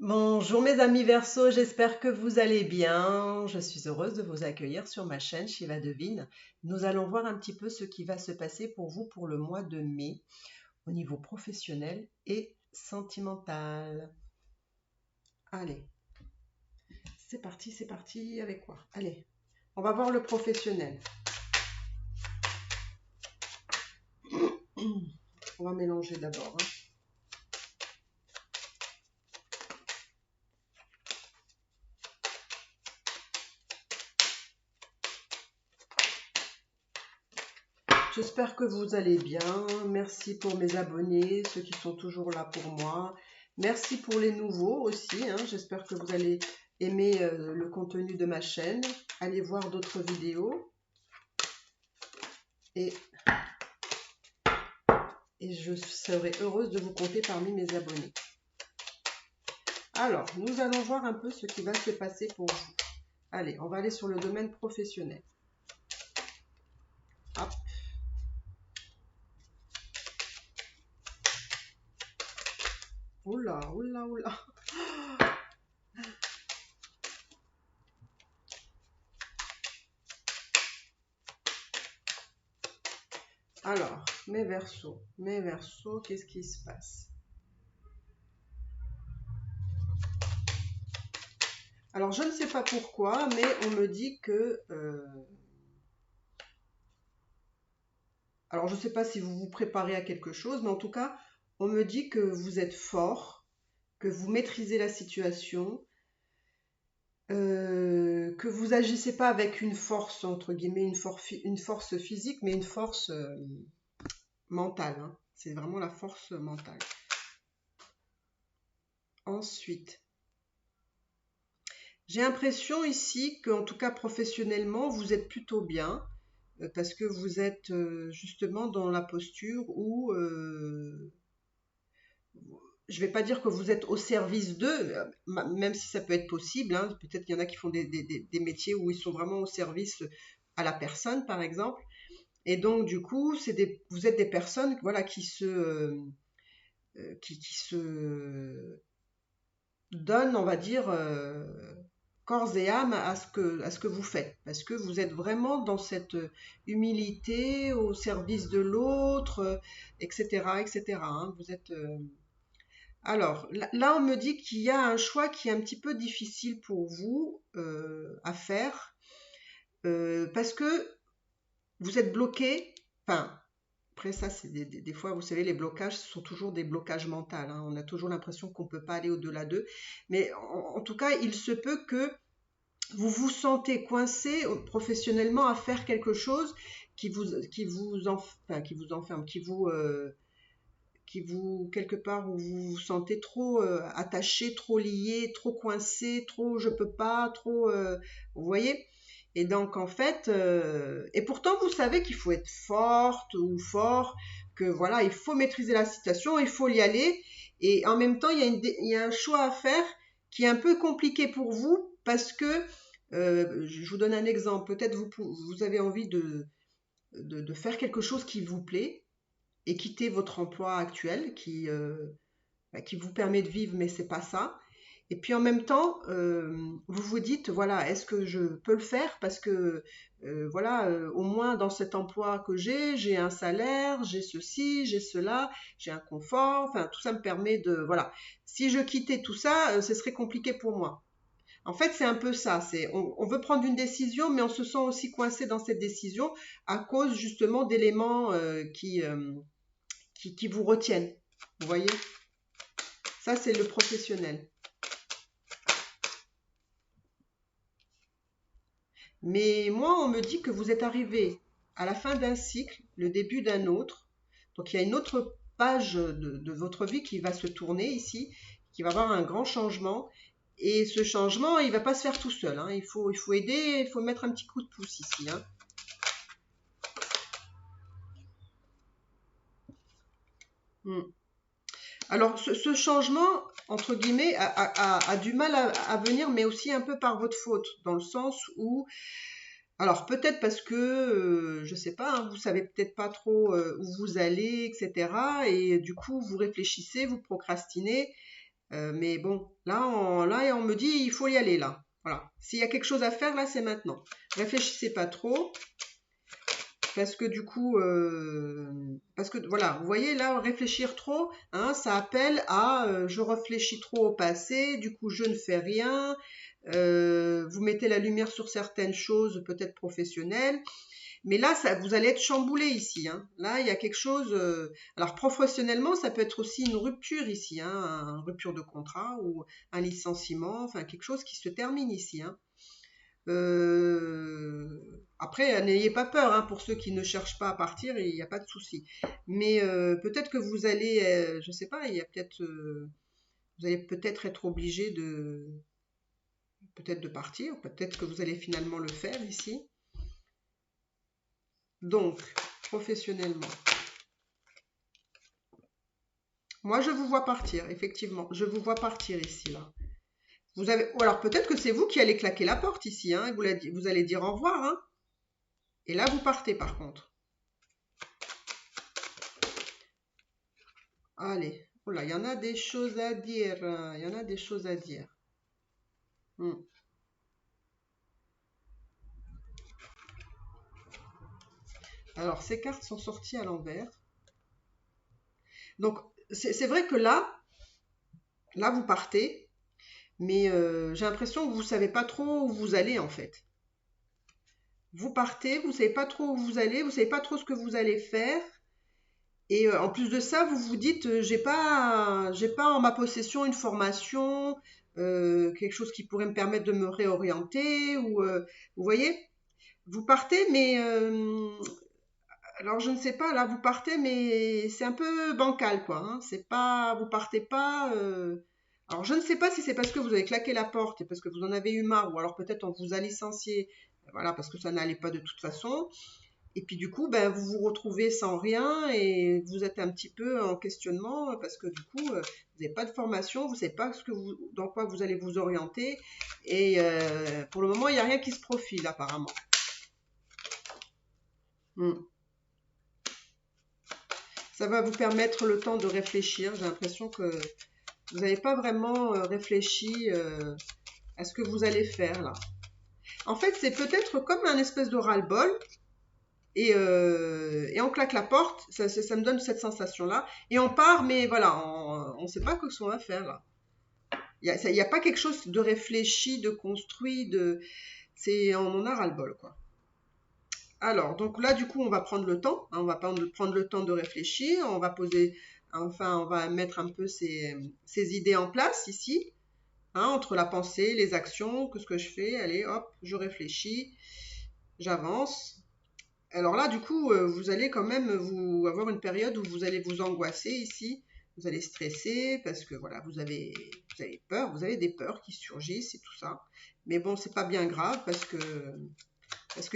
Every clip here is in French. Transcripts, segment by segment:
Bonjour mes amis Verseau, j'espère que vous allez bien. Je suis heureuse de vous accueillir sur ma chaîne Shiva Devine. Nous allons voir un petit peu ce qui va se passer pour vous pour le mois de mai au niveau professionnel et sentimental. Allez, c'est parti, avec quoi? Allez, on va voir le professionnel. On va mélanger d'abord, hein. J'espère que vous allez bien. Merci pour mes abonnés, ceux qui sont toujours là pour moi. Merci pour les nouveaux aussi, hein. J'espère que vous allez aimer le contenu de ma chaîne. Allez voir d'autres vidéos. Et, et je serai heureuse de vous compter parmi mes abonnés. Alors, nous allons voir un peu ce qui va se passer pour vous. Allez, on va aller sur le domaine professionnel. Hop. Oula, oula, oula. Alors, mes Verseaux, qu'est-ce qui se passe? Alors, je ne sais pas pourquoi, mais on me dit que... alors, je ne sais pas si vous vous préparez à quelque chose, mais en tout cas, on me dit que vous êtes fort, que vous maîtrisez la situation, que vous agissez pas avec une force, entre guillemets, une force physique, mais une force mentale, hein. C'est vraiment la force mentale. Ensuite, j'ai l'impression ici qu'en tout cas professionnellement, vous êtes plutôt bien. Parce que vous êtes justement dans la posture où, je ne vais pas dire que vous êtes au service d'eux, même si ça peut être possible, hein. Peut-être qu'il y en a qui font des métiers où ils sont vraiment au service à la personne, par exemple. Et donc, du coup, vous êtes des personnes, voilà, qui se donnent, on va dire, corps et âme à ce que vous faites, parce que vous êtes vraiment dans cette humilité au service de l'autre, etc., etc., hein. Vous êtes... Alors, là, on me dit qu'il y a un choix qui est un petit peu difficile pour vous à faire, parce que vous êtes bloqué, enfin, après ça, c'est des fois, vous savez, les blocages ce sont toujours des blocages mentaux, hein. On a toujours l'impression qu'on ne peut pas aller au-delà d'eux, mais en tout cas, il se peut que vous vous sentez coincé professionnellement à faire quelque chose qui vous enferme, qui vous quelque part où vous vous sentez trop attaché, trop lié, trop coincé, trop je peux pas, trop, vous voyez. Et donc en fait, et pourtant vous savez qu'il faut être forte ou fort, que voilà, il faut maîtriser la situation, il faut y aller. Et en même temps, il y a un choix à faire qui est un peu compliqué pour vous parce que je vous donne un exemple. Peut-être vous avez envie de faire quelque chose qui vous plaît et quitter votre emploi actuel qui vous permet de vivre, mais c'est pas ça. Et puis en même temps, vous vous dites, voilà, est-ce que je peux le faire parce que, voilà, au moins dans cet emploi que j'ai un salaire, j'ai ceci, j'ai cela, j'ai un confort, enfin tout ça me permet de, voilà. Si je quittais tout ça, ce serait compliqué pour moi. En fait, c'est un peu ça. On veut prendre une décision, mais on se sent aussi coincé dans cette décision à cause justement d'éléments qui vous retiennent. Vous voyez? Ça, c'est le professionnel. Mais moi, on me dit que vous êtes arrivé à la fin d'un cycle, le début d'un autre. Donc, il y a une autre page de votre vie qui va se tourner ici, qui va avoir un grand changement. Et ce changement, il ne va pas se faire tout seul, hein. Il faut aider, il faut mettre un petit coup de pouce ici, hein. Hmm. Alors, ce changement, entre guillemets, a du mal à venir, mais aussi un peu par votre faute, dans le sens où, alors peut-être parce que, je sais pas, hein, vous savez peut-être pas trop où vous allez, etc. Et du coup, vous réfléchissez, vous procrastinez, Mais bon, là, on me dit, il faut y aller là. Voilà. S'il y a quelque chose à faire, là, c'est maintenant. Réfléchissez pas trop. Parce que du coup, parce que voilà, vous voyez là, réfléchir trop, hein, ça appelle à je réfléchis trop au passé, du coup je ne fais rien. Vous mettez la lumière sur certaines choses, peut-être professionnelles, mais là, vous allez être chamboulé ici, hein. Là, il y a quelque chose. Alors professionnellement, ça peut être aussi une rupture ici, hein, une rupture de contrat ou un licenciement, enfin quelque chose qui se termine ici, hein. Après, n'ayez pas peur, hein, pour ceux qui ne cherchent pas à partir, il n'y a pas de souci. Mais peut-être que vous allez, je sais pas, il y a peut-être, vous allez peut-être être obligé peut-être de partir, peut-être que vous allez finalement le faire ici. Donc, professionnellement, moi je vous vois partir, effectivement, je vous vois partir ici là. Ou alors peut-être que c'est vous qui allez claquer la porte ici, hein, et vous allez dire au revoir, hein. Et là vous partez par contre. Allez, oh là, il y en a des choses à dire, hein, il y en a des choses à dire. Hmm. Alors, ces cartes sont sorties à l'envers. Donc, c'est vrai que là, vous partez, mais j'ai l'impression que vous ne savez pas trop où vous allez en fait. Vous partez, vous ne savez pas trop où vous allez, vous ne savez pas trop ce que vous allez faire. Et en plus de ça, vous vous dites, j'ai pas en ma possession une formation, quelque chose qui pourrait me permettre de me réorienter, ou vous voyez, vous partez, mais alors je ne sais pas, là vous partez, mais c'est un peu bancal, quoi, hein. C'est pas, vous partez pas. Alors je ne sais pas si c'est parce que vous avez claqué la porte et parce que vous en avez eu marre, ou alors peut-être on vous a licencié, voilà, parce que ça n'allait pas de toute façon. Et puis du coup, ben, vous vous retrouvez sans rien et vous êtes un petit peu en questionnement parce que du coup, vous n'avez pas de formation, vous ne savez pas dans quoi vous allez vous orienter. Et pour le moment, il n'y a rien qui se profile apparemment. Hmm. Ça va vous permettre le temps de réfléchir. J'ai l'impression que vous n'avez pas vraiment réfléchi à ce que vous allez faire là. En fait, c'est peut-être comme un espèce de ras-le-bol. Et on claque la porte, ça me donne cette sensation-là. Et on part, mais voilà, on ne sait pas ce qu'on va faire là. Il y a pas quelque chose de réfléchi, de construit, on en a ras-le-bol, quoi. Alors, donc là, du coup, on va prendre le temps, hein, on va prendre le temps de réfléchir, on va mettre un peu ces idées en place ici, hein, entre la pensée, les actions, que ce que je fais, allez, hop, je réfléchis, j'avance. Alors là, du coup, vous allez quand même avoir une période où vous allez vous angoisser ici, vous allez stresser parce que voilà, vous avez peur, vous avez des peurs qui surgissent et tout ça. Mais bon, c'est pas bien grave parce que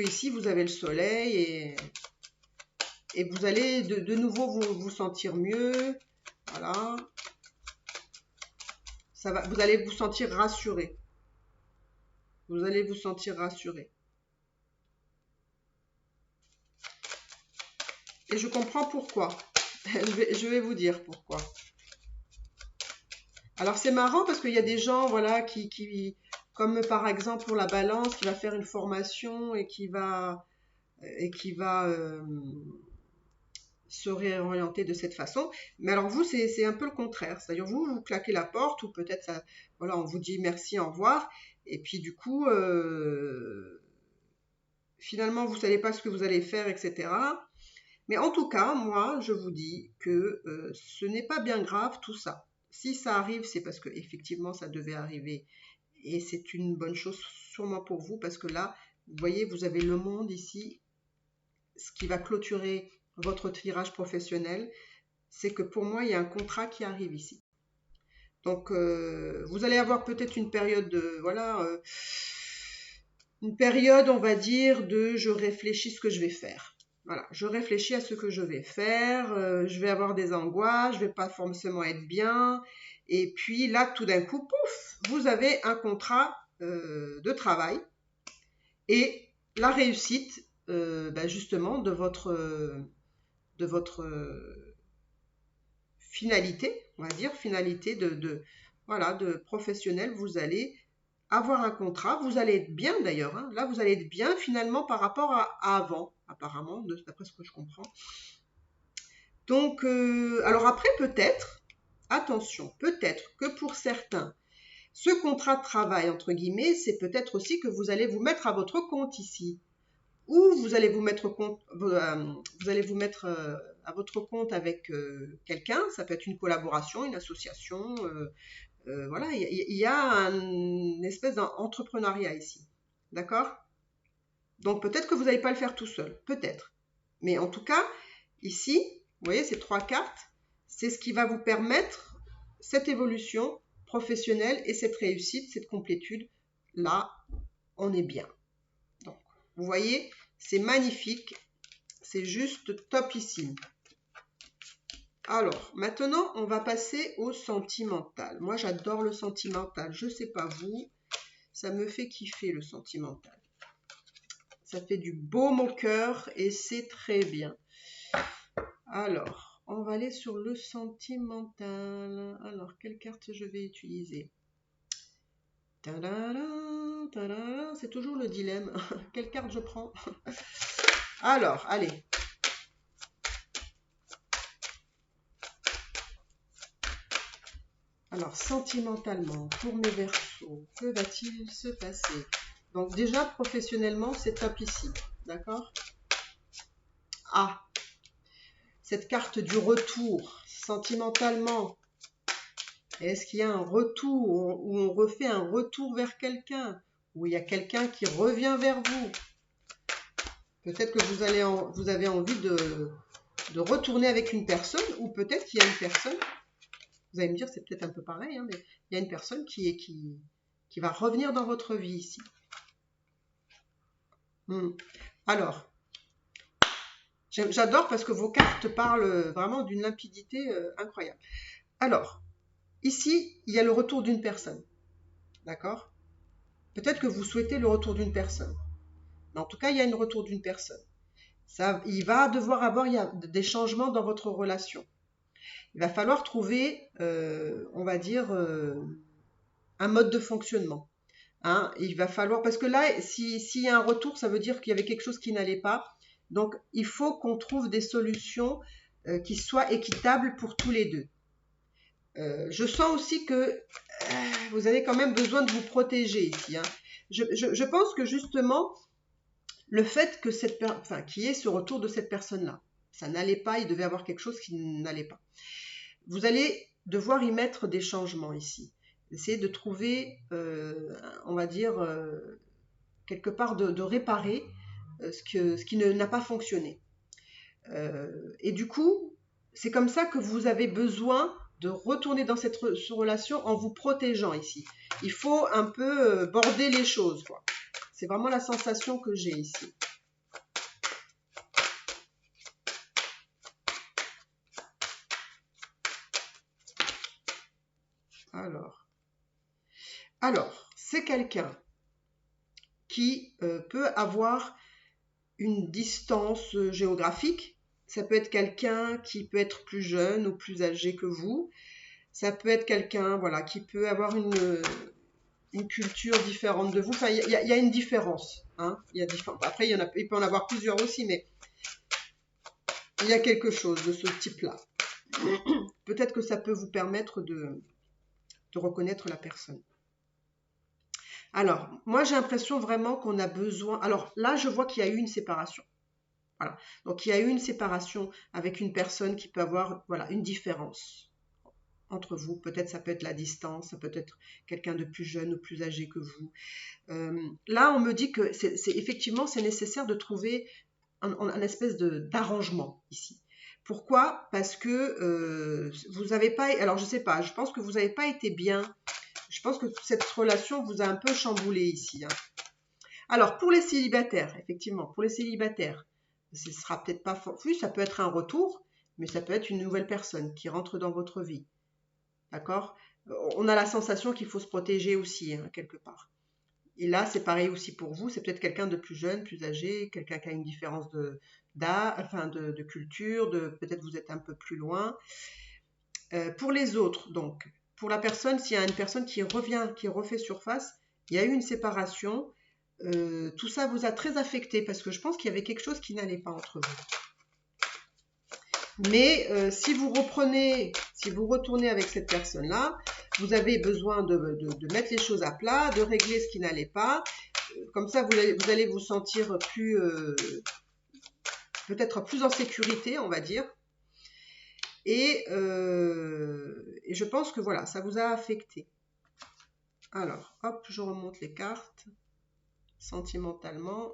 ici vous avez le soleil et vous allez de nouveau vous sentir mieux. Voilà, vous allez vous sentir rassuré. Vous allez vous sentir rassuré. Et je comprends pourquoi. Je vais vous dire pourquoi. Alors c'est marrant parce qu'il y a des gens, voilà, comme par exemple pour la balance, qui va faire une formation et qui va se réorienter de cette façon. Mais alors vous, c'est un peu le contraire. C'est-à-dire vous claquez la porte ou peut-être ça, voilà, on vous dit merci, au revoir. Et puis du coup, finalement, vous ne savez pas ce que vous allez faire, etc. Mais en tout cas, moi, je vous dis que ce n'est pas bien grave tout ça. Si ça arrive, c'est parce que effectivement, ça devait arriver. Et c'est une bonne chose sûrement pour vous parce que là, vous voyez, vous avez le monde ici. Ce qui va clôturer votre tirage professionnel, c'est que pour moi, il y a un contrat qui arrive ici. Donc, vous allez avoir peut-être une période une période, on va dire, de je réfléchis ce que je vais faire. Voilà, je réfléchis à ce que je vais faire, je vais avoir des angoisses, je vais pas forcément être bien. Et puis là, tout d'un coup, pouf, vous avez un contrat de travail et la réussite, justement, de votre finalité, on va dire, finalité voilà, de professionnel, vous allez avoir un contrat, vous allez être bien d'ailleurs, hein. Là vous allez être bien finalement par rapport à avant, apparemment, d'après ce que je comprends. Donc, alors après peut-être, attention, peut-être que pour certains, ce contrat de travail, entre guillemets, c'est peut-être aussi que vous allez vous mettre à votre compte ici, ou vous allez vous mettre, vous allez vous mettre à votre compte avec quelqu'un, ça peut être une collaboration, une association, voilà, il y a une espèce d'entrepreneuriat ici, d'accord? Donc peut-être que vous n'allez pas le faire tout seul, peut-être. Mais en tout cas, ici, vous voyez ces 3 cartes, c'est ce qui va vous permettre cette évolution professionnelle et cette réussite, cette complétude. Là, on est bien. Donc, vous voyez, c'est magnifique, c'est juste topissime. Alors, maintenant, on va passer au sentimental. Moi, j'adore le sentimental. Je ne sais pas vous, ça me fait kiffer le sentimental. Ça fait du baume au cœur et c'est très bien. Alors, on va aller sur le sentimental. Alors, quelle carte je vais utiliser? Tadada, tadada, c'est toujours le dilemme. Quelle carte je prends? Alors, allez. Alors, sentimentalement, pour mes Verseaux, que va-t-il se passer? Donc déjà, professionnellement, c'est top ici. D'accord? Ah, cette carte du retour, sentimentalement. Est-ce qu'il y a un retour, où on refait un retour vers quelqu'un, où il y a quelqu'un qui revient vers vous? Peut-être que vous avez envie de retourner avec une personne, ou peut-être qu'il y a une personne, vous allez me dire c'est peut-être un peu pareil, hein, mais il y a une personne qui va revenir dans votre vie ici. Alors, j'adore parce que vos cartes parlent vraiment d'une limpidité incroyable. Alors, ici, il y a le retour d'une personne. D'accord? Peut-être que vous souhaitez le retour d'une personne. Mais en tout cas, il y a un retour d'une personne. Il va devoir avoir des changements dans votre relation. Il va falloir trouver, on va dire, un mode de fonctionnement. Hein, il va falloir, parce que là, s'il y a un retour, ça veut dire qu'il y avait quelque chose qui n'allait pas. Donc, il faut qu'on trouve des solutions qui soient équitables pour tous les deux. Je sens aussi que vous avez quand même besoin de vous protéger ici. Hein. Je pense que justement, le fait que qu'il y ait ce retour de cette personne-là, ça n'allait pas, il devait avoir quelque chose qui n'allait pas. Vous allez devoir y mettre des changements ici. Essayer de trouver, on va dire, quelque part de réparer ce qui n'a pas fonctionné. Et du coup, c'est comme ça que vous avez besoin de retourner dans cette relation en vous protégeant ici. Il faut un peu border les choses, quoi. C'est vraiment la sensation que j'ai ici. Alors, c'est quelqu'un qui peut avoir une distance géographique. Ça peut être quelqu'un qui peut être plus jeune ou plus âgé que vous. Ça peut être quelqu'un, voilà, qui peut avoir une culture différente de vous. Enfin, il y a une différence. Hein. Après, il peut en avoir plusieurs aussi, mais il y a quelque chose de ce type-là. Peut-être que ça peut vous permettre de reconnaître la personne. Alors, moi, j'ai l'impression vraiment qu'on a besoin... Alors là, je vois qu'il y a eu une séparation. Voilà. Donc, il y a eu une séparation avec une personne qui peut avoir, voilà, une différence entre vous. Peut-être ça peut être la distance, ça peut être quelqu'un de plus jeune ou plus âgé que vous. Là, on me dit que effectivement, c'est nécessaire de trouver un espèce d'arrangement ici. Pourquoi? Parce que vous n'avez pas... Alors, je ne sais pas, je pense que vous n'avez pas été bien. Je pense que cette relation vous a un peu chamboulé ici. Hein. Alors, pour les célibataires, effectivement, pour les célibataires, ce ne sera peut-être pas... Oui, ça peut être un retour, mais ça peut être une nouvelle personne qui rentre dans votre vie. D'accord? On a la sensation qu'il faut se protéger aussi, hein, quelque part. Et là, c'est pareil aussi pour vous. C'est peut-être quelqu'un de plus jeune, plus âgé, quelqu'un qui a une différence de culture, peut-être vous êtes un peu plus loin. Pour les autres, donc, pour la personne, s'il y a une personne qui revient, qui refait surface, il y a eu une séparation, tout ça vous a très affecté parce que je pense qu'il y avait quelque chose qui n'allait pas entre vous. Mais si vous reprenez, si vous retournez avec cette personne-là, vous avez besoin de mettre les choses à plat, de régler ce qui n'allait pas. Comme ça, vous allez vous sentir plus, peut-être plus en sécurité, on va dire. Et je pense que voilà, ça vous a affecté. Alors, hop, je remonte les cartes. Sentimentalement.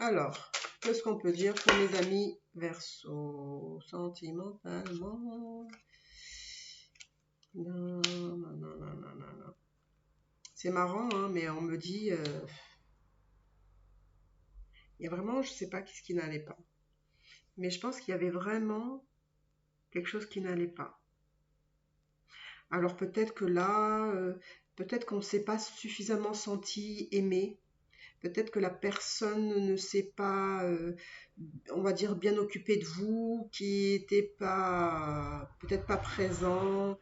Alors, qu'est-ce qu'on peut dire pour mes amis Verseau? Sentimentalement. Non, non, non, non, non, non. C'est marrant, hein, mais on me dit... il y a vraiment, je ne sais pas ce qui n'allait pas. Mais je pense qu'il y avait vraiment quelque chose qui n'allait pas. Alors peut-être que là, peut-être qu'on ne s'est pas suffisamment senti aimé. Peut-être que la personne ne s'est pas, on va dire, bien occupée de vous, qui n'était pas, peut-être pas présent.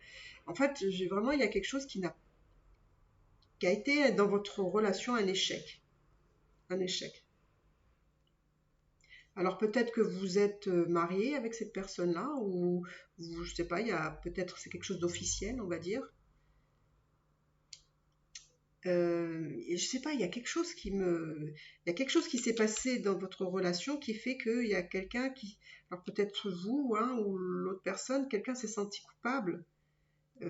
En fait, vraiment, il y a quelque chose qui a été dans votre relation un échec. Un échec. Alors peut-être que vous êtes marié avec cette personne-là, ou je sais pas, il y a peut-être c'est quelque chose d'officiel, on va dire. Et je sais pas, il y a quelque chose il y a quelque chose qui s'est passé dans votre relation qui fait qu'il y a quelqu'un qui, alors peut-être vous, hein, ou l'autre personne, quelqu'un s'est senti coupable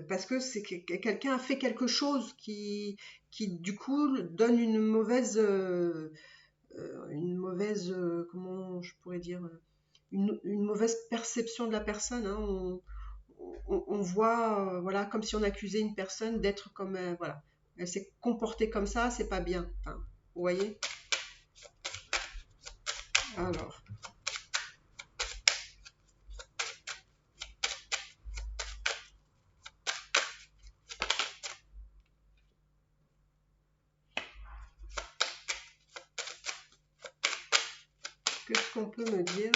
parce que c'est que quelqu'un a fait quelque chose qui du coup donne une mauvaise, comment je pourrais dire, une mauvaise perception de la personne. Hein. On voit, voilà, comme si on accusait une personne d'être comme, voilà, elle s'est comportée comme ça, c'est pas bien. Enfin, vous voyez? Alors, qu'est-ce qu'on peut me dire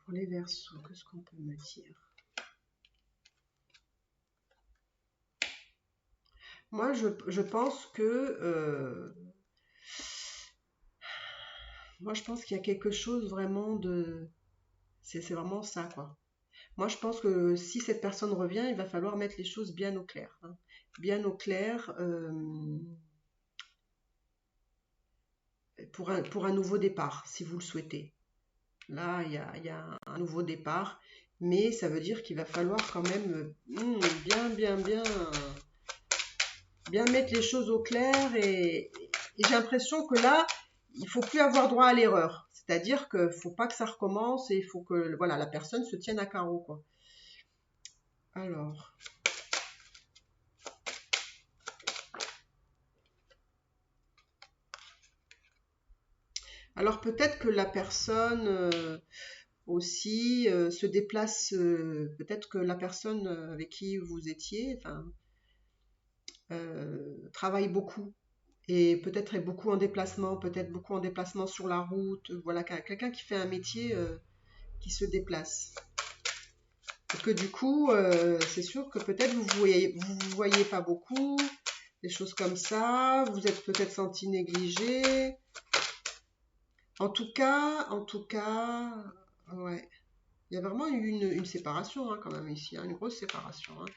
pour les Verseaux? Qu'est-ce qu'on peut me dire? Moi, je pense que moi, je pense qu'il y a quelque chose vraiment de... C'est vraiment ça, quoi. Moi, je pense que si cette personne revient, il va falloir mettre les choses bien au clair. Hein. Bien au clair pour un nouveau départ, si vous le souhaitez. Là, il y a un nouveau départ, mais ça veut dire qu'il va falloir quand même bien mettre les choses au clair et j'ai l'impression que là, il faut plus avoir droit à l'erreur. C'est-à-dire qu'il ne faut pas que ça recommence et il faut que voilà, la personne se tienne à carreau, quoi. Alors, peut-être que la personne aussi se déplace, peut-être que la personne avec qui vous étiez, enfin, travaille beaucoup et peut-être est beaucoup en déplacement, peut-être beaucoup en déplacement sur la route, voilà, quelqu'un qui fait un métier qui se déplace. Et que du coup, c'est sûr que peut-être vous voyez pas beaucoup, des choses comme ça, vous êtes peut-être senti négligé. En tout cas, ouais. Il y a vraiment eu une séparation hein, quand même ici, hein, une grosse séparation. Hein.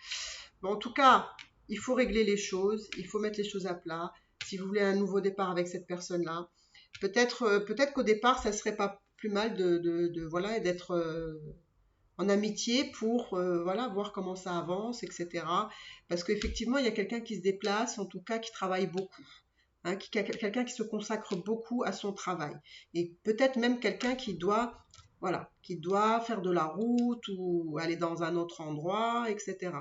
Bon, en tout cas, il faut régler les choses, il faut mettre les choses à plat. Si vous voulez un nouveau départ avec cette personne-là, peut-être qu'au départ, ça serait pas plus mal voilà, d'être en amitié pour voilà, voir comment ça avance, etc. Parce qu'effectivement, il y a quelqu'un qui se déplace, en tout cas qui travaille beaucoup. Hein, quelqu'un qui se consacre beaucoup à son travail. Et peut-être même quelqu'un qui doit, voilà, qui doit faire de la route ou aller dans un autre endroit, etc.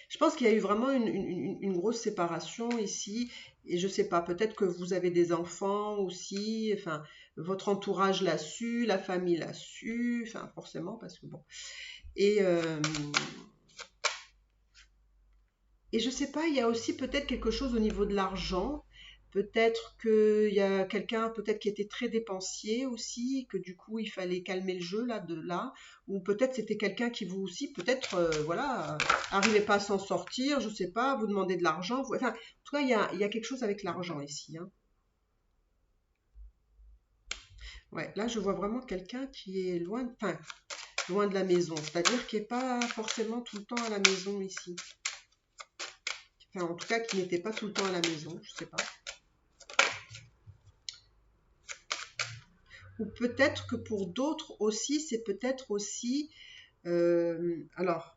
Je pense qu'il y a eu vraiment une grosse séparation ici. Et je sais pas, peut-être que vous avez des enfants aussi, enfin, votre entourage l'a su, la famille l'a su, enfin, forcément, parce que bon. Et Et je sais pas, il y a aussi peut-être quelque chose au niveau de l'argent. Peut-être qu'il y a quelqu'un peut-être qui était très dépensier aussi, que du coup il fallait calmer le jeu là de là, ou peut-être c'était quelqu'un qui vous aussi peut-être voilà arrivait pas à s'en sortir, je sais pas, vous demandez de l'argent, enfin en tout cas il y a quelque chose avec l'argent ici, hein. Ouais, là je vois vraiment quelqu'un qui est loin, enfin loin de la maison, c'est-à-dire qui est pas forcément tout le temps à la maison ici. Enfin en tout cas qui n'était pas tout le temps à la maison, je sais pas. Ou peut-être que pour d'autres aussi, c'est peut-être aussi, alors,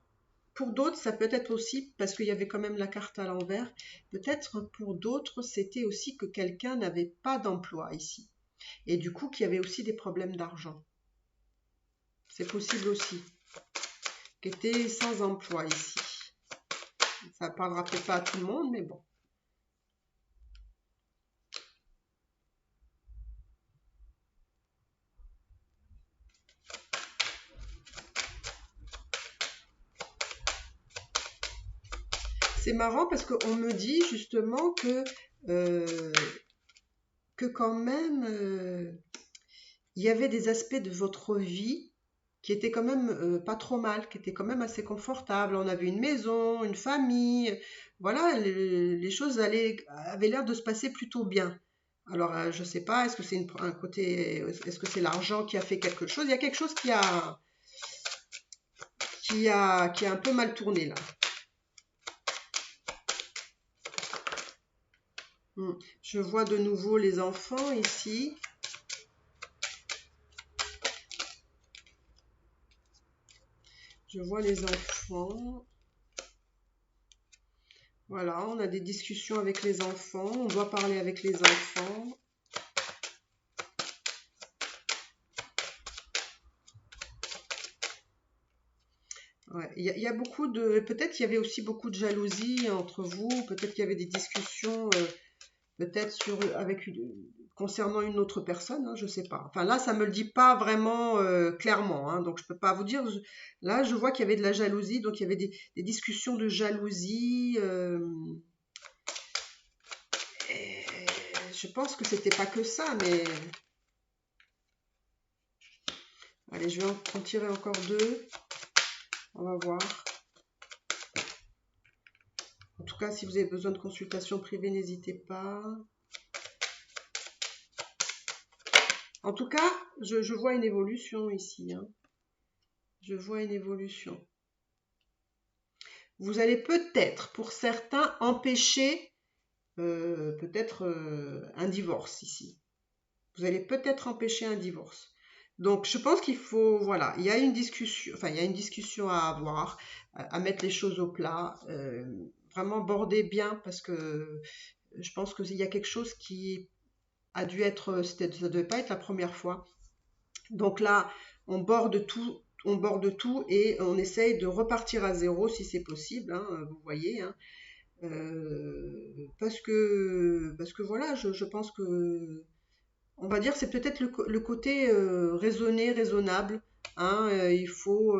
pour d'autres, ça peut être aussi, parce qu'il y avait quand même la carte à l'envers, peut-être pour d'autres, c'était aussi que quelqu'un n'avait pas d'emploi ici. Et du coup, qu'il y avait aussi des problèmes d'argent. C'est possible aussi. Qui était sans emploi ici. Ça ne parlera peut-être pas à tout le monde, mais bon. C'est marrant parce qu'on me dit justement euh, que quand même, il y avait des aspects de votre vie qui étaient quand même pas trop mal, qui étaient quand même assez confortables. On avait une maison, une famille, voilà, les choses avaient l'air de se passer plutôt bien. Alors, je sais pas, est-ce que c'est un côté, est-ce que c'est l'argent qui a fait quelque chose? Il y a quelque chose qui a un peu mal tourné là. Je vois de nouveau les enfants ici. Je vois les enfants. Voilà, on a des discussions avec les enfants. On doit parler avec les enfants. Ouais, il y a beaucoup de. Peut-être qu'il y avait aussi beaucoup de jalousie entre vous. Peut-être qu'il y avait des discussions, peut-être concernant une autre personne. Hein, je sais pas. Enfin là, ça me le dit pas vraiment clairement. Hein, donc je peux pas vous dire. Là, je vois qu'il y avait de la jalousie. Donc il y avait des discussions de jalousie. Et je pense que c'était pas que ça, mais allez, je vais en tirer encore deux. On va voir. En tout cas, si vous avez besoin de consultation privée, n'hésitez pas. En tout cas, je vois une évolution ici. Hein. Je vois une évolution. Vous allez peut-être, pour certains, empêcher peut-être un divorce ici. Vous allez peut-être empêcher un divorce. Donc, je pense qu'il faut, voilà, il y a une discussion, enfin, il y a une discussion à avoir, à mettre les choses au plat, vraiment border bien, parce que je pense qu'il y a quelque chose qui a dû être, ça ne devait pas être la première fois. Donc là, on borde tout et on essaye de repartir à zéro si c'est possible, hein, vous voyez, hein. Parce que voilà, je pense que on va dire c'est peut-être le côté raisonné, raisonnable. Hein, il faut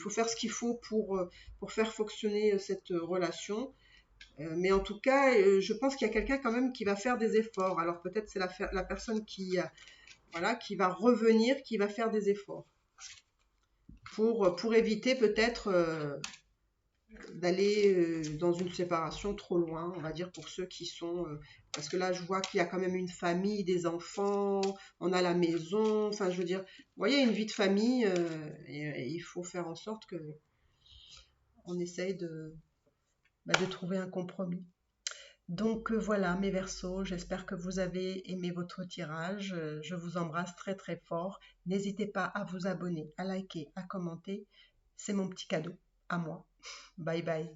faire ce qu'il faut pour faire fonctionner cette relation. Mais en tout cas, je pense qu'il y a quelqu'un quand même qui va faire des efforts. Alors peut-être c'est la personne voilà, qui va revenir, qui va faire des efforts pour éviter peut-être d'aller dans une séparation trop loin, on va dire pour ceux qui sont... parce que là, je vois qu'il y a quand même une famille, des enfants, on a la maison, enfin, je veux dire, vous voyez, une vie de famille, et il faut faire en sorte que on essaye de trouver un compromis. Donc voilà mes Verseaux, j'espère que vous avez aimé votre tirage. Je vous embrasse très très fort. N'hésitez pas à vous abonner, à liker, à commenter. C'est mon petit cadeau à moi. Bye bye.